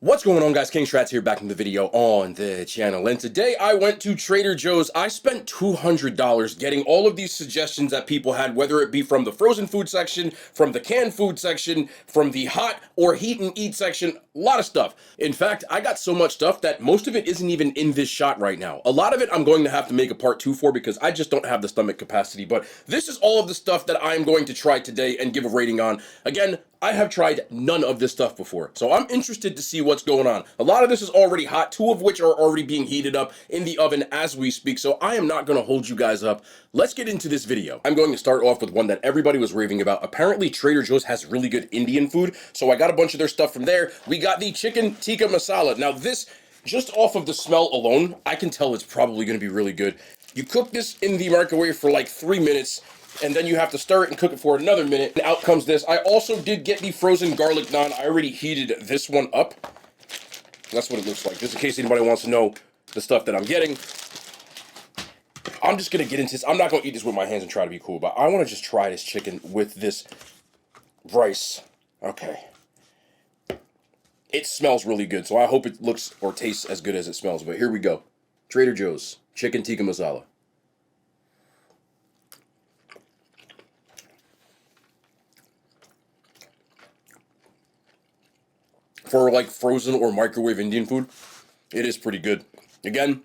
What's going on, guys? King Strats here, back in the video on the channel, and today I went to Trader Joe's. I spent $200 getting all of these suggestions that people had, whether it be from the frozen food section, from the canned food section, from the hot or heat and eat section, a lot of stuff. In fact, I got so much stuff that most of it isn't even in this shot right now. A lot of it I'm going to have to make a part 2 for because I just don't have the stomach capacity, but this is all of the stuff that I'm going to try today and give a rating on. Again, I have tried none of this stuff before, so I'm interested to see what's going on. A lot of this is already hot, 2 of which are already being heated up in the oven as we speak, so I am not going to hold you guys up. Let's get into this video. I'm going to start off with one that everybody was raving about. Apparently, Trader Joe's has really good Indian food, so I got a bunch of their stuff from there. We got the chicken tikka masala. Now this, just off of the smell alone, I can tell it's probably going to be really good. You cook this in the microwave for like 3 minutes, and then you have to stir it and cook it for another minute, and out comes this. I also did get the frozen garlic naan. I already heated this one up. That's what it looks like, just in case anybody wants to know the stuff that I'm getting. I'm just going to get into this. I'm not going to eat this with my hands and try to be cool, but I want to just try this chicken with this rice. Okay. It smells really good, so I hope it looks or tastes as good as it smells, but here we go. Trader Joe's chicken tikka masala. For like frozen or microwave Indian food, it is pretty good. Again,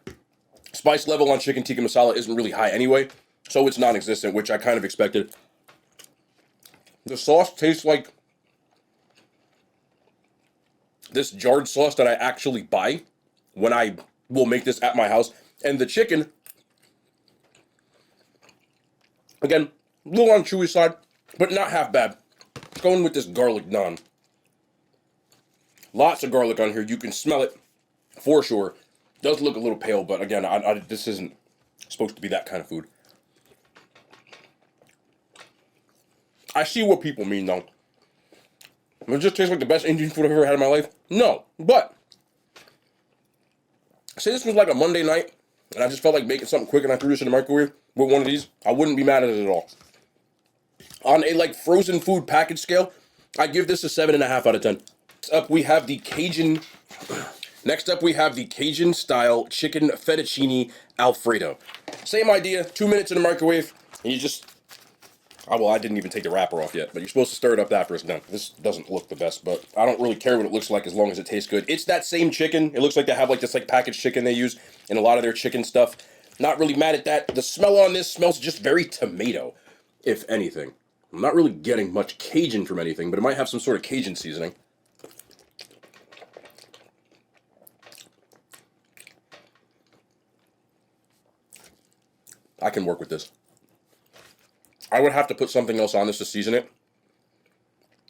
spice level on chicken tikka masala isn't really high anyway, so it's non-existent, which I kind of expected. The sauce tastes like this jarred sauce that I actually buy when I will make this at my house. And the chicken, again, a little on the chewy side, but not half bad. Going with this garlic naan. Lots of garlic on here. You can smell it for sure. Does look a little pale, but again, this isn't supposed to be that kind of food. I see what people mean, though. It just tastes like the best Indian food I've ever had in my life. No, but say this was like a Monday night, and I just felt like making something quick, and I threw this in the microwave with one of these. I wouldn't be mad at it at all. On a like frozen food package scale, I give this a 7.5 out of 10. Next up we have the Cajun style chicken fettuccine Alfredo. Same idea, 2 minutes in the microwave, and you just, oh well, I didn't even take the wrapper off yet, but you're supposed to stir it up after it's done. This doesn't look the best, but I don't really care what it looks like as long as it tastes good. It's that same chicken. It looks like they have like this like packaged chicken they use in a lot of their chicken stuff. Not really mad at that. The smell on this smells just very tomato, if anything. I'm not really getting much Cajun from anything, but it might have some sort of Cajun seasoning. I can work with this. I would have to put something else on this to season it.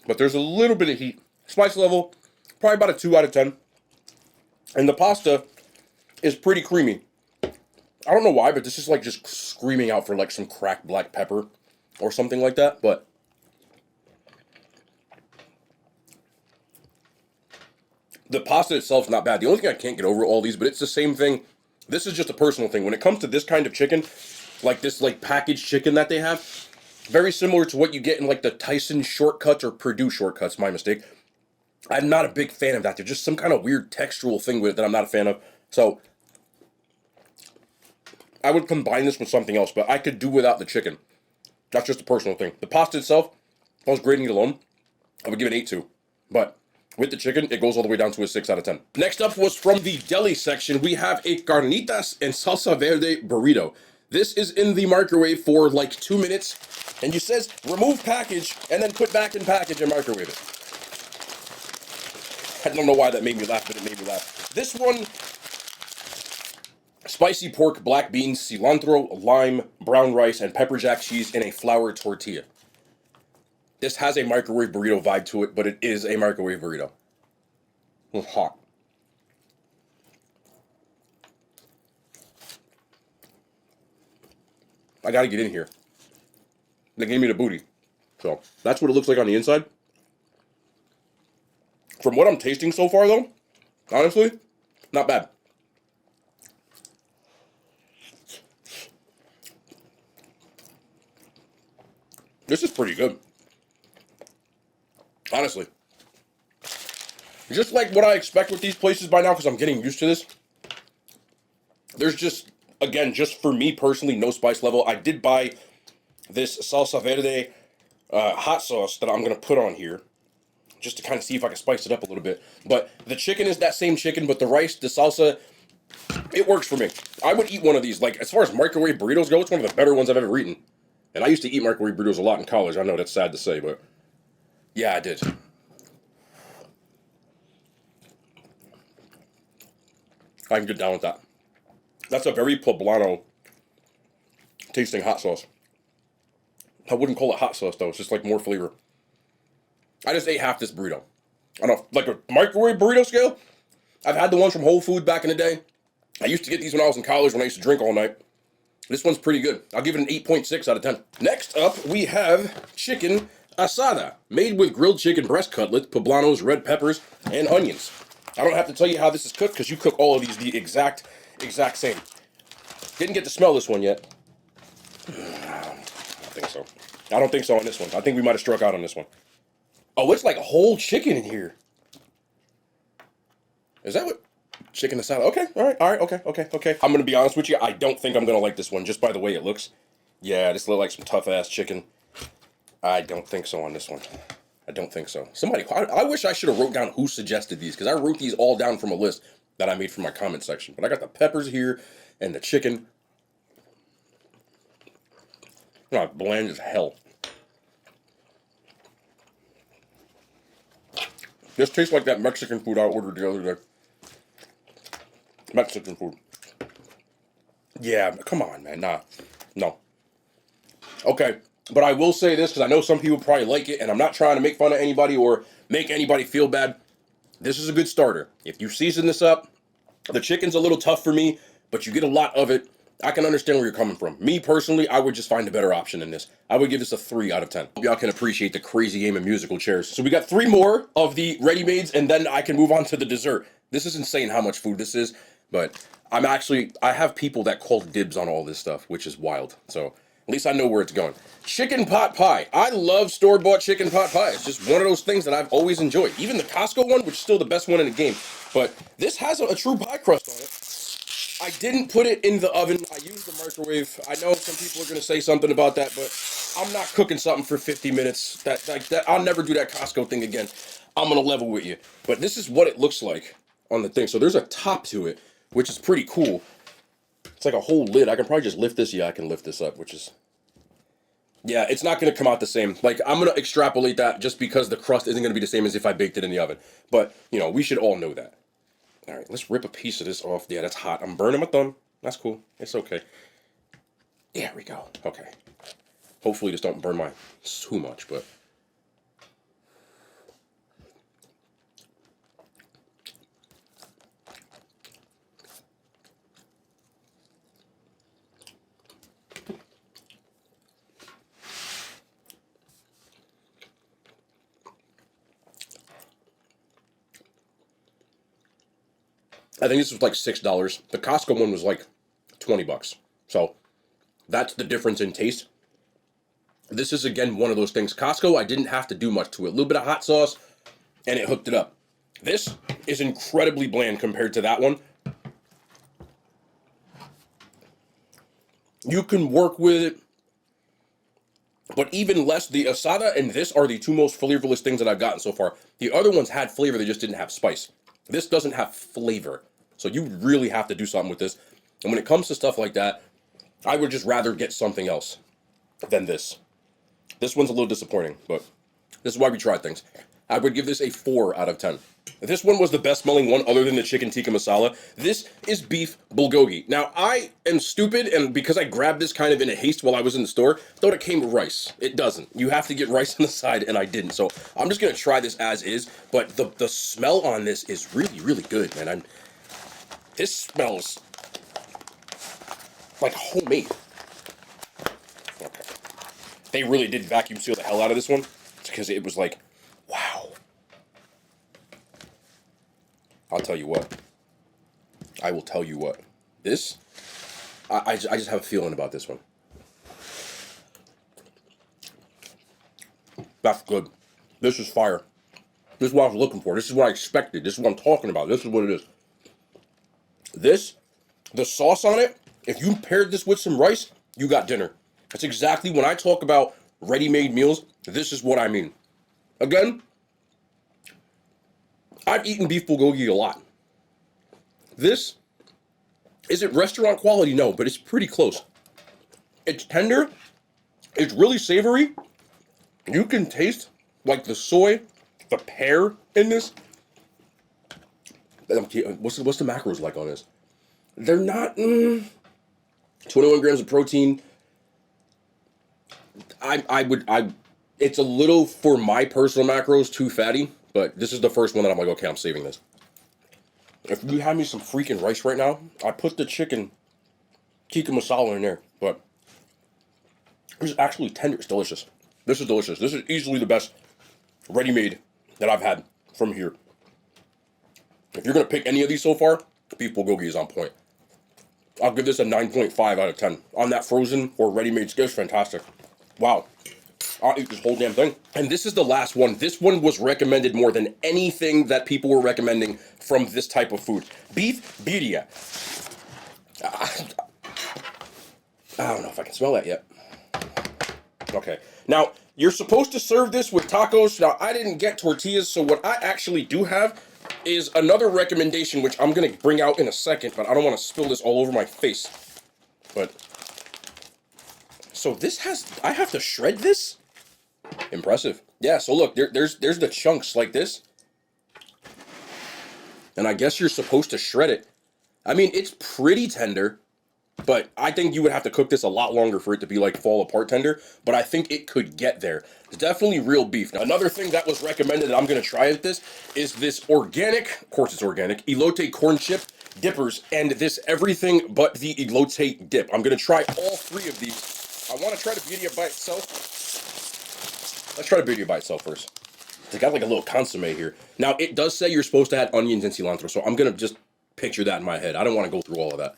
But there's a little bit of heat. Spice level, probably about a 2 out of 10. And the pasta is pretty creamy. I don't know why, but this is like just screaming out for like some cracked black pepper or something like that. But the pasta itself's not bad. The only thing I can't get over all these, but it's the same thing. This is just a personal thing. When it comes to this kind of chicken, like this like packaged chicken that they have, very similar to what you get in like the Tyson shortcuts or Purdue shortcuts, my mistake. I'm not a big fan of that. There's just some kind of weird textural thing with it that I'm not a fan of. So I would combine this with something else, but I could do without the chicken. That's just a personal thing. The pasta itself, if I was grading it alone, I would give it 8 too. But with the chicken, it goes all the way down to a 6 out of 10. Next up was from the deli section. We have a Carnitas and Salsa Verde burrito. This is in the microwave for like 2 minutes. And you says, remove package, and then put back in package and microwave it. I don't know why that made me laugh, but it made me laugh. This one, spicy pork, black beans, cilantro, lime, brown rice, and pepper jack cheese in a flour tortilla. This has a microwave burrito vibe to it, but it is a microwave burrito. It's hot. I gotta get in here. They gave me the booty. So, that's what it looks like on the inside. From what I'm tasting so far, though, honestly, not bad. This is pretty good. Honestly. Just like what I expect with these places by now, because I'm getting used to this. There's just, again, just for me personally, no spice level. I did buy this Salsa Verde hot sauce that I'm going to put on here, just to kind of see if I can spice it up a little bit. But the chicken is that same chicken, but the rice, the salsa, it works for me. I would eat one of these. Like, as far as microwave burritos go, it's one of the better ones I've ever eaten. And I used to eat microwave burritos a lot in college. I know that's sad to say, but yeah, I did. I can get down with that. That's a very poblano tasting hot sauce. I wouldn't call it hot sauce though. It's just like more flavor. I just ate half this burrito. On a like a microwave burrito scale, I've had the ones from Whole Foods back in the day. I used to get these when I was in college when I used to drink all night. This one's pretty good. I'll give it an 8.6 out of 10. Next up, we have chicken Assada, made with grilled chicken breast cutlets, poblanos, red peppers, and onions. I don't have to tell you how this is cooked because you cook all of these the exact same. Didn't get to smell this one yet. I don't think so. I don't think so on this one. I think we might have struck out on this one. Oh, it's like a whole chicken in here. Is that what? Chicken Assada. Okay, all right, okay. I'm going to be honest with you. I don't think I'm going to like this one just by the way it looks. Yeah, this looks like some tough-ass chicken. I don't think so on this one. I don't think so. Somebody, I wish I should have wrote down who suggested these, because I wrote these all down from a list that I made from my comment section. But I got the peppers here and the chicken. Oh, bland as hell. This tastes like that Mexican food I ordered the other day. Mexican food. Yeah, come on, man. Nah. No. Okay. But I will say this, because I know some people probably like it, and I'm not trying to make fun of anybody or make anybody feel bad. This is a good starter. If you season this up, the chicken's a little tough for me, but you get a lot of it. I can understand where you're coming from. Me, personally, I would just find a better option than this. I would give this a 3 out of 10. Hope y'all can appreciate the crazy game of musical chairs. So we got 3 more of the ready-mades, and then I can move on to the dessert. This is insane how much food this is, but I have people that call dibs on all this stuff, which is wild. So at least I know where it's going. Chicken pot pie. I love store-bought chicken pot pie. It's just one of those things that I've always enjoyed. Even the Costco one, which is still the best one in the game. But this has a true pie crust on it. I didn't put it in the oven. I used the microwave. I know some people are going to say something about that, but I'm not cooking something for 50 minutes. That I'll never do that Costco thing again. I'm going to level with you. But this is what it looks like on the thing. So there's a top to it, which is pretty cool. It's like a whole lid. I can probably just lift this. Yeah, I can lift this up, which is... Yeah, it's not going to come out the same. Like, I'm going to extrapolate that just because the crust isn't going to be the same as if I baked it in the oven. But, you know, we should all know that. All right, let's rip a piece of this off. Yeah, that's hot. I'm burning my thumb. That's cool. It's okay. There we go. Okay. Hopefully this don't burn mine too much, but... I think this was like $6. The Costco one was like $20. So that's the difference in taste. This is, again, one of those things. Costco, I didn't have to do much to it. A little bit of hot sauce, and it hooked it up. This is incredibly bland compared to that one. You can work with it, but even less. The Assada and this are the 2 most flavorless things that I've gotten so far. The other ones had flavor, they just didn't have spice. This doesn't have flavor. So you really have to do something with this. And when it comes to stuff like that, I would just rather get something else than this. This one's a little disappointing, but this is why we try things. I would give this a 4 out of 10. This one was the best smelling one other than the chicken tikka masala. This is beef bulgogi. Now, I am stupid, and because I grabbed this kind of in a haste while I was in the store, thought it came with rice. It doesn't. You have to get rice on the side, and I didn't. So I'm just going to try this as is, but the smell on this is really, really good, man. This smells like homemade. Okay. They really did vacuum seal the hell out of this one, because it was like, wow. I'll tell you what. I will tell you what. This, I just have a feeling about this one. That's good. This is fire. This is what I was looking for. This is what I expected. This is what I'm talking about. This is what it is. This, the sauce on it, if you paired this with some rice, you got dinner. That's exactly when I talk about ready-made meals, this is what I mean. Again, I've eaten beef bulgogi a lot. This isn't restaurant quality, no, but it's pretty close. It's tender. It's really savory. You can taste like the soy, the pear in this. What's the macros like on this? They're not 21 grams of protein. It's a little, for my personal macros, too fatty, but this is the first one that I'm like, okay, I'm saving this. If you had me some freaking rice right now, I put the chicken tikka masala in there, but this is actually tender. It's delicious. This is delicious. This is easily the best ready-made that I've had from here. If you're going to pick any of these so far, beef bulgogi is on point. I'll give this a 9.5 out of 10. On that frozen or ready-made scale, it's fantastic. Wow. I'll eat this whole damn thing. And this is the last one. This one was recommended more than anything that people were recommending from this type of food. Beef birria. I don't know if I can smell that yet. Okay. Now, you're supposed to serve this with tacos. Now, I didn't get tortillas, so what I actually do have is another recommendation, which I'm going to bring out in a second, but I don't want to spill this all over my face. But, so this has, I have to shred this? Impressive. Yeah, so look, there's the chunks like this. And I guess you're supposed to shred it. I mean, it's pretty tender, but I think you would have to cook this a lot longer for it to be like fall apart tender, but I think it could get there. It's definitely real beef. Now, another thing that was recommended that I'm going to try with this is this organic, of course it's organic, elote corn chip dippers, and this everything but the elote dip. I'm going to try all three of these. I want to try the birria by itself. Let's try the birria by itself first. It's got like a little consomme here. Now, it does say you're supposed to add onions and cilantro, so I'm going to just picture that in my head. I don't want to go through all of that.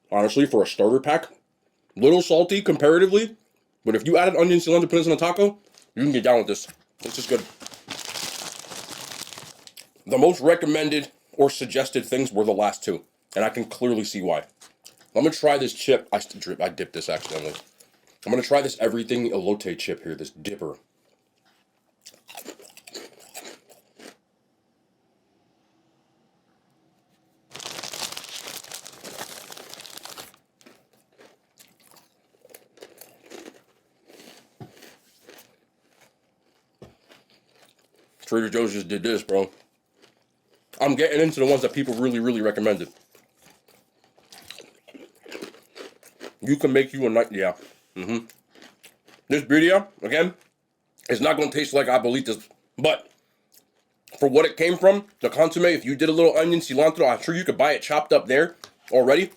Honestly, for a starter pack, little salty comparatively, but if you added onion, cilantro, put this in a taco, you can get down with this. This is good. The most recommended or suggested things were the last two, and I can clearly see why. I'm going to try this chip. I dipped this accidentally. I'm going to try this everything elote chip here, this dipper. Trader Joe's just did this, bro. I'm getting into the ones that people really, really recommended. You can make you a night, yeah. This birria, again, is not going to taste like abuelitas, but for what it came from, the consomme, if you did a little onion, cilantro, I'm sure you could buy it chopped up there already.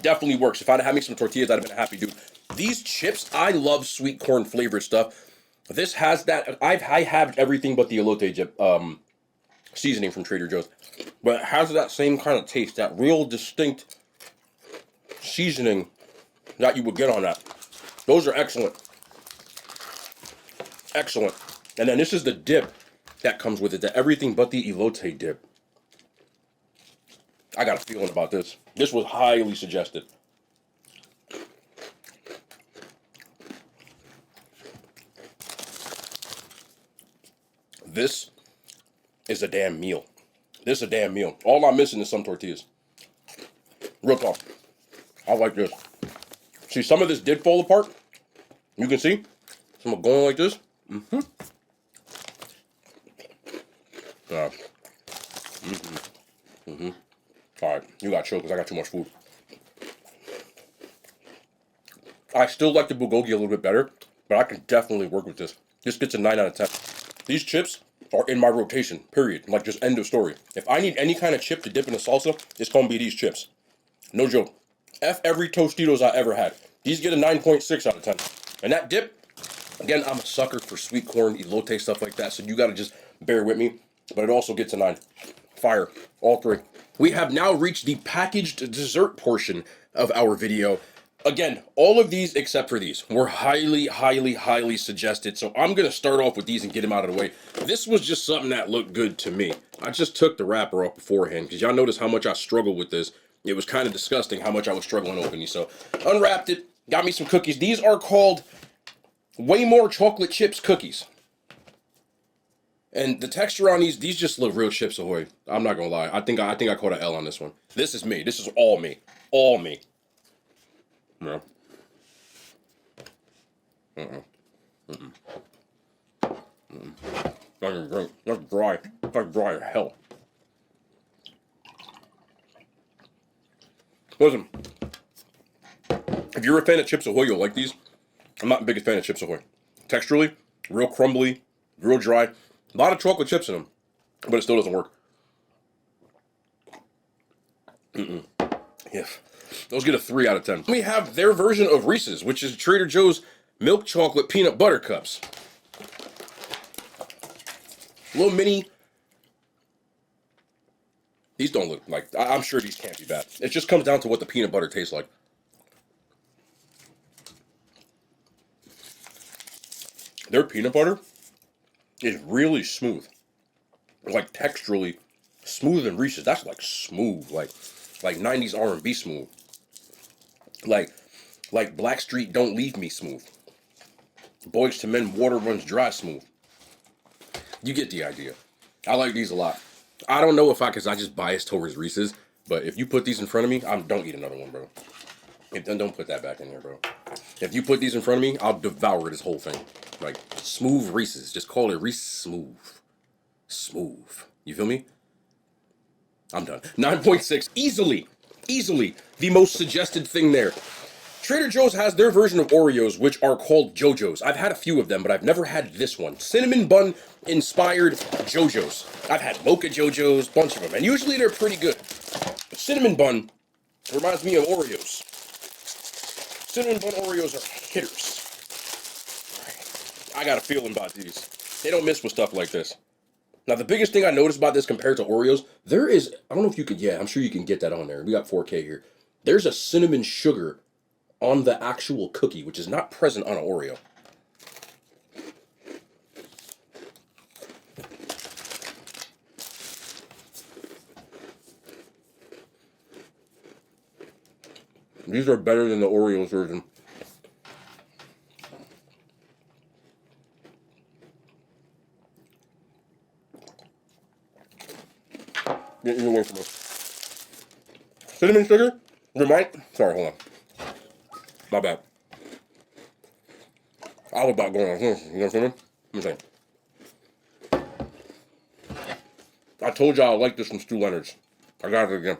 Definitely works. If I'd had me some tortillas, I'd have been happy, dude. These chips, I love sweet corn flavored stuff. This has that, I have everything but the elote dip, seasoning from Trader Joe's, but it has that same kind of taste, that real distinct seasoning that you would get on that. Those are excellent. Excellent. And then this is the dip that comes with it, the everything but the elote dip. I got a feeling about this. This was highly suggested. This is a damn meal. This is a damn meal. All I'm missing is some tortillas. Real talk. I like this. See, some of this did fall apart. You can see. Some are going like this. Alright, you got chill because I got too much food. I still like the bulgogi a little bit better, but I can definitely work with this. This gets a 9 out of 10. These chips are in my rotation, period. Like, just end of story. If I need any kind of chip to dip in a salsa, it's gonna be these chips. No joke. F every Tostitos I ever had. These get a 9.6 out of 10. And that dip, again, I'm a sucker for sweet corn, elote, stuff like that, so you gotta just bear with me. But it also gets a 9. Fire. All three. We have now reached the packaged dessert portion of our video. Again, all of these except for these were highly, highly, highly suggested. So I'm going to start off with these and get them out of the way. This was just something that looked good to me. I just took the wrapper off beforehand because y'all notice how much I struggled with this. It was kind of disgusting how much I was struggling opening these. So unwrapped it, got me some cookies. These are called Way More Chocolate Chips Cookies. And the texture on these just look real Chips Ahoy. I'm not going to lie. I think I caught an L on this one. This is me. This is all me. All me. No. That's dry. That's dry as hell. Listen, if you're a fan of Chips Ahoy, you'll like these. I'm not the biggest fan of Chips Ahoy. Texturally, real crumbly, real dry. A lot of chocolate chips in them, but it still doesn't work. Yeah. Those get a 3 out of 10. We have their version of Reese's, which is Trader Joe's milk chocolate peanut butter cups. Little mini. These don't look like, I'm sure these can't be bad. It just comes down to what the peanut butter tastes like. Their peanut butter is really smooth. Like texturally smoother than Reese's. That's like smooth, like 90s R&B smooth. Like Blackstreet Don't Leave Me smooth. Boys to Men Water Runs Dry smooth. You get the idea. I like these a lot. I don't know if because I just bias towards Reese's, but if you put these in front of me, don't eat another one, bro. Don't put that back in there, bro. If you put these in front of me, I'll devour this whole thing. Like, smooth Reese's. Just call it Reese's Smooth. Smooth. You feel me? I'm done. 9.6. Easily the most suggested thing there. Trader Joe's has their version of Oreos, which are called JoJo's. I've had a few of them, but I've never had this one. Cinnamon bun inspired JoJo's. I've had mocha JoJo's, bunch of them, and usually they're pretty good. But cinnamon bun reminds me of Oreos. Cinnamon bun Oreos are hitters. I got a feeling about these. They don't miss with stuff like this. Now, the biggest thing I noticed about this compared to Oreos, there is, I don't know if you could, I'm sure you can get that on there. We got 4K here. There's a cinnamon sugar on the actual cookie, which is not present on an Oreo. These are better than the Oreos version. Get away from us. Cinnamon sugar? Sorry, hold on. My bad. I was about going on this. You know what I'm saying? I'm saying. I told y'all I like this from Stu Leonard's. I got it again.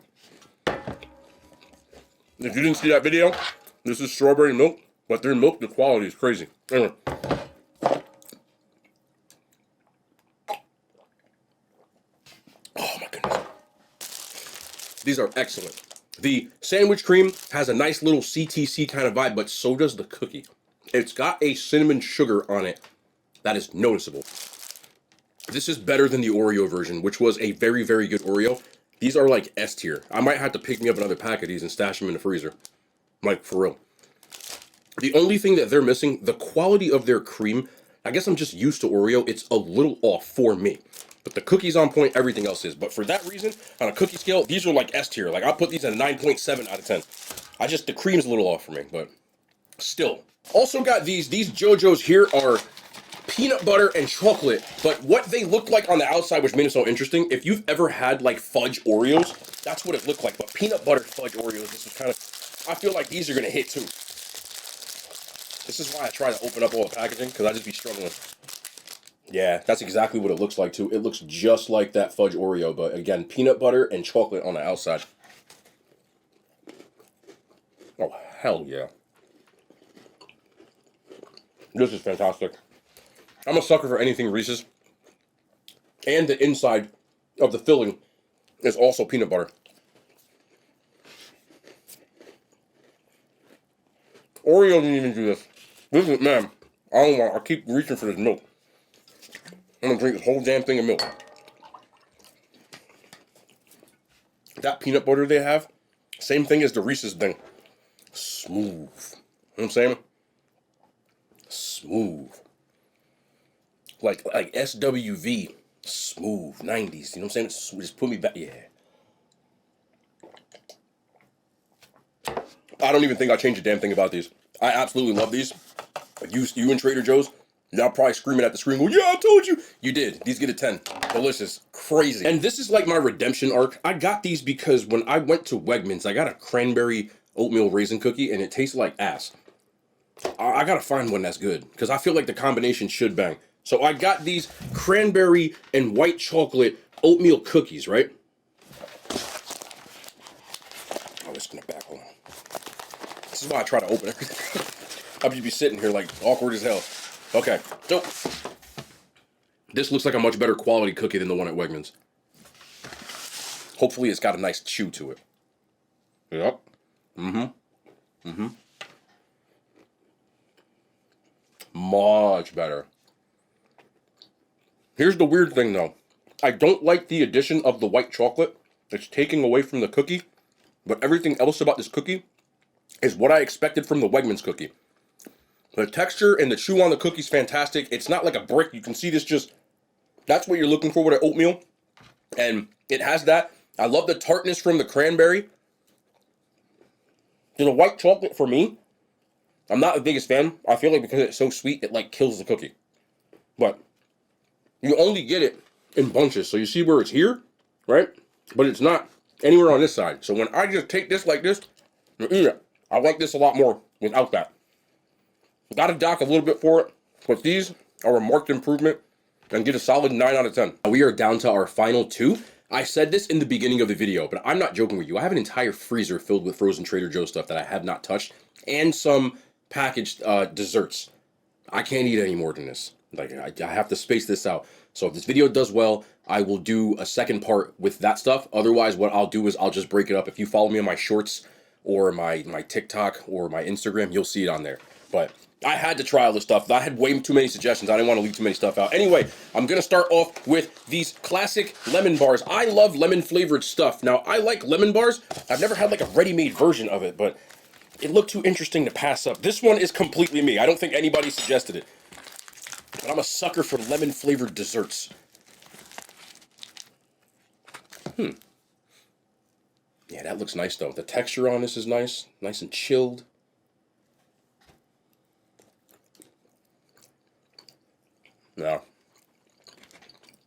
If you didn't see that video, this is strawberry milk, but their milk, the quality is crazy. Anyway. Oh my goodness. These are excellent. The sandwich cream has a nice little CTC kind of vibe, but so does the cookie. It's got a cinnamon sugar on it that is noticeable. This is better than the Oreo version, which was a very, very good Oreo. These are like S tier. I might have to pick me up another pack of these and stash them in the freezer. Like, for real. The only thing that they're missing, the quality of their cream, I guess I'm just used to Oreo. It's a little off for me. But the cookie's on point, everything else is. But for that reason, on a cookie scale, these are like S tier. Like, I'll put these at a 9.7 out of 10. The cream's a little off for me, but still. Also got these JoJo's here are peanut butter and chocolate, but what they look like on the outside, which made it so interesting, if you've ever had like fudge Oreos, that's what it looked like. But peanut butter fudge Oreos, this is kind of, I feel like these are gonna hit too. This is why I try to open up all the packaging, because I just be struggling. Yeah, that's exactly what it looks like too. It looks just like that fudge Oreo, but again, peanut butter and chocolate on the outside. Oh, hell yeah. This is fantastic. I'm a sucker for anything Reese's. And the inside of the filling is also peanut butter. Oreo didn't even do this. This is, man, I keep reaching for this milk. I'm gonna drink this whole damn thing of milk. That peanut butter they have, same thing as the Reese's thing. Smooth. You know what I'm saying? Smooth. Like SWV. Smooth. 90s. You know what I'm saying? Just put me back. Yeah. I don't even think I changed a damn thing about these. I absolutely love these. You and Trader Joe's, y'all probably screaming at the screen, going, yeah, I told you. You did. These get a 10. Delicious. Crazy. And this is like my redemption arc. I got these because when I went to Wegmans, I got a cranberry oatmeal raisin cookie, and it tasted like ass. I gotta find one that's good, because I feel like the combination should bang. So I got these cranberry and white chocolate oatmeal cookies, right? Oh, it's gonna back on. This is why I try to open everything. I'll just be sitting here like awkward as hell. Okay, so this looks like a much better quality cookie than the one at Wegmans. Hopefully it's got a nice chew to it. Yep. Much better. Here's the weird thing though. I don't like the addition of the white chocolate. It's taking away from the cookie. But everything else about this cookie is what I expected from the Wegmans cookie. The texture and the chew on the cookie is fantastic. It's not like a brick. You can see this just... That's what you're looking for with an oatmeal. And it has that. I love the tartness from the cranberry. The white chocolate, for me, I'm not the biggest fan. I feel like because it's so sweet, it like kills the cookie. But you only get it in bunches. So you see where it's here, right? But it's not anywhere on this side. So when I just take this like this and eat it, I like this a lot more without that. Got to dock a little bit for it, but these are a marked improvement and get a solid 9 out of 10. We are down to our final 2. I said this in the beginning of the video, but I'm not joking with you. I have an entire freezer filled with frozen Trader Joe's stuff that I have not touched, and some packaged desserts. I can't eat any more than this. Like, I have to space this out. So if this video does well, I will do a second part with that stuff. Otherwise, what I'll do is I'll just break it up. If you follow me on my shorts or my TikTok or my Instagram, you'll see it on there. But I had to try all this stuff. I had way too many suggestions. I didn't want to leave too many stuff out. Anyway, I'm going to start off with these classic lemon bars. I love lemon flavored stuff. Now, I like lemon bars. I've never had like a ready-made version of it, but it looked too interesting to pass up. This one is completely me. I don't think anybody suggested it. But I'm a sucker for lemon flavored desserts. Yeah, that looks nice though. The texture on this is nice. Nice and chilled.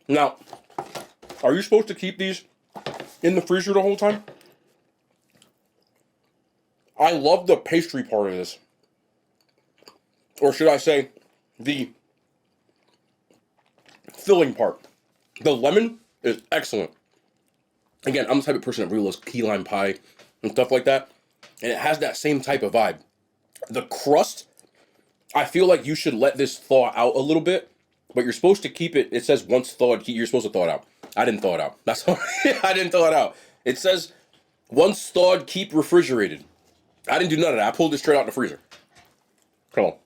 Now, are you supposed to keep these in the freezer the whole time? I love the pastry part of this. Or should I say, the filling part. The lemon is excellent. Again, I'm the type of person that really loves key lime pie and stuff like that. And it has that same type of vibe. The crust, I feel like you should let this thaw out a little bit. But you're supposed to keep it, it says once thawed, you're supposed to thaw it out. I didn't thaw it out. That's all. I didn't thaw it out. It says once thawed, keep refrigerated. I didn't do none of that. I pulled it straight out the freezer. So,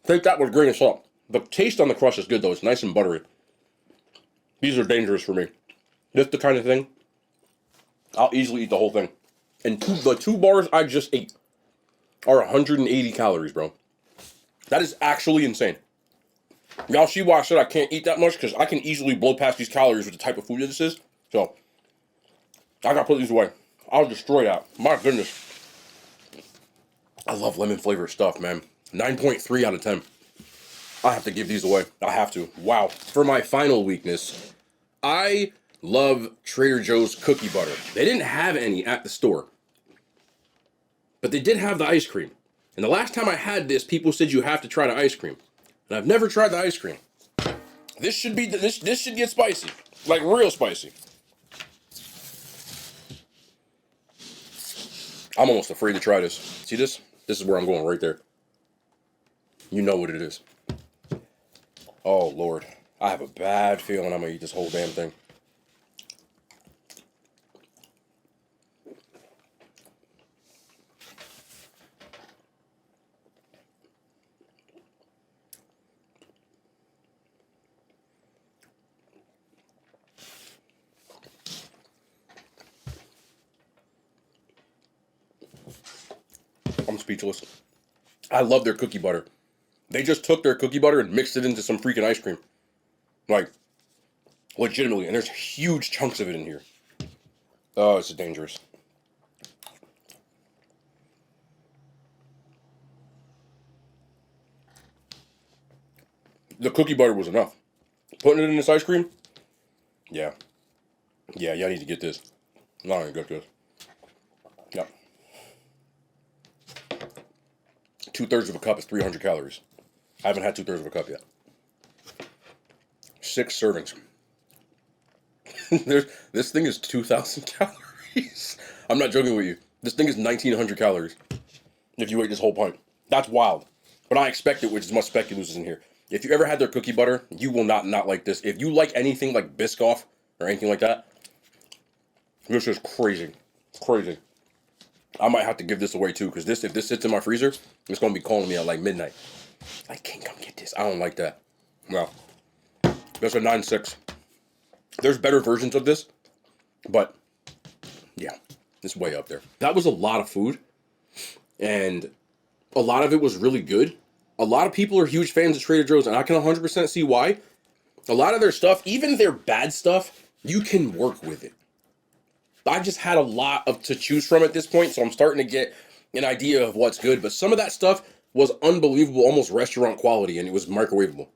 take that with a grain of salt. The taste on the crust is good though. It's nice and buttery. These are dangerous for me. This the kind of thing, I'll easily eat the whole thing. And the 2 bars I just ate are 180 calories, bro. That is actually insane. Y'all see why I said I can't eat that much? Because I can easily blow past these calories with the type of food that this is. So, I gotta put these away. I'll destroy that. My goodness. I love lemon flavored stuff, man. 9.3 out of 10. I have to give these away. I have to. Wow. For my final weakness, I love Trader Joe's cookie butter. They didn't have any at the store. But they did have the ice cream. And the last time I had this, people said you have to try the ice cream. And I've never tried the ice cream. This should be this should get spicy, like real spicy. I'm almost afraid to try this. See this? This is where I'm going right there. You know what it is. Oh Lord, I have a bad feeling I'm gonna eat this whole damn thing. speechless. I love their cookie butter. They just took their cookie butter and mixed it into some freaking ice cream. Like, legitimately. And there's huge chunks of it in here. Oh, it's dangerous. The cookie butter was enough. Putting it in this ice cream? Yeah. Yeah, y'all need to get this. I'm not gonna get this. Yep. 2/3 of a cup is 300 calories. I haven't had 2/3 of a cup yet. 6 servings. This thing is 2,000 calories. I'm not joking with you. This thing is 1,900 calories. If you ate this whole pint. That's wild. But I expect it, which is much speculoos is in here. If you ever had their cookie butter, you will not like this. If you like anything like Biscoff or anything like that, this is crazy. Crazy. I might have to give this away too, because if this sits in my freezer, it's going to be calling me at like midnight. Like, King, come get this. I don't like that. No. That's a 9.6. There's better versions of this, but yeah, it's way up there. That was a lot of food, and a lot of it was really good. A lot of people are huge fans of Trader Joe's, and I can 100% see why. A lot of their stuff, even their bad stuff, you can work with it. I just had a lot to choose from at this point, so I'm starting to get an idea of what's good. But some of that stuff was unbelievable, almost restaurant quality, and it was microwavable.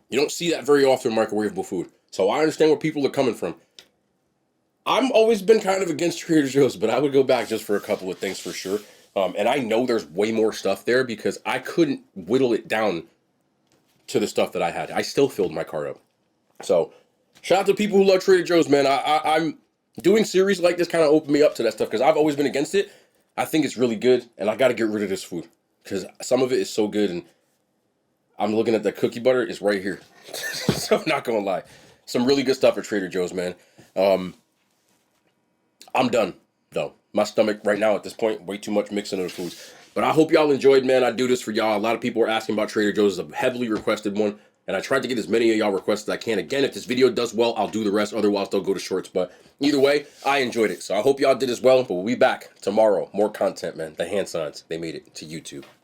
You don't see that very often, microwavable food. So I understand where people are coming from. I've always been kind of against Trader Joe's, but I would go back just for a couple of things for sure. And I know there's way more stuff there because I couldn't whittle it down to the stuff that I had. I still filled my cart up. So shout out to people who love Trader Joe's, man. I'm doing series like this kind of opened me up to that stuff because I've always been against it. I think it's really good, and I got to get rid of this food because some of it is so good. And I'm looking at the cookie butter. It's right here. So I'm not going to lie. Some really good stuff at Trader Joe's, man. I'm done, though. My stomach right now at this point, way too much mixing of the foods. But I hope y'all enjoyed, man. I do this for y'all. A lot of people are asking about Trader Joe's. It's a heavily requested one. And I tried to get as many of y'all requests as I can. Again, if this video does well, I'll do the rest. Otherwise, they'll go to shorts. But either way, I enjoyed it. So I hope y'all did as well. But we'll be back tomorrow. More content, man. The hand signs, they made it to YouTube.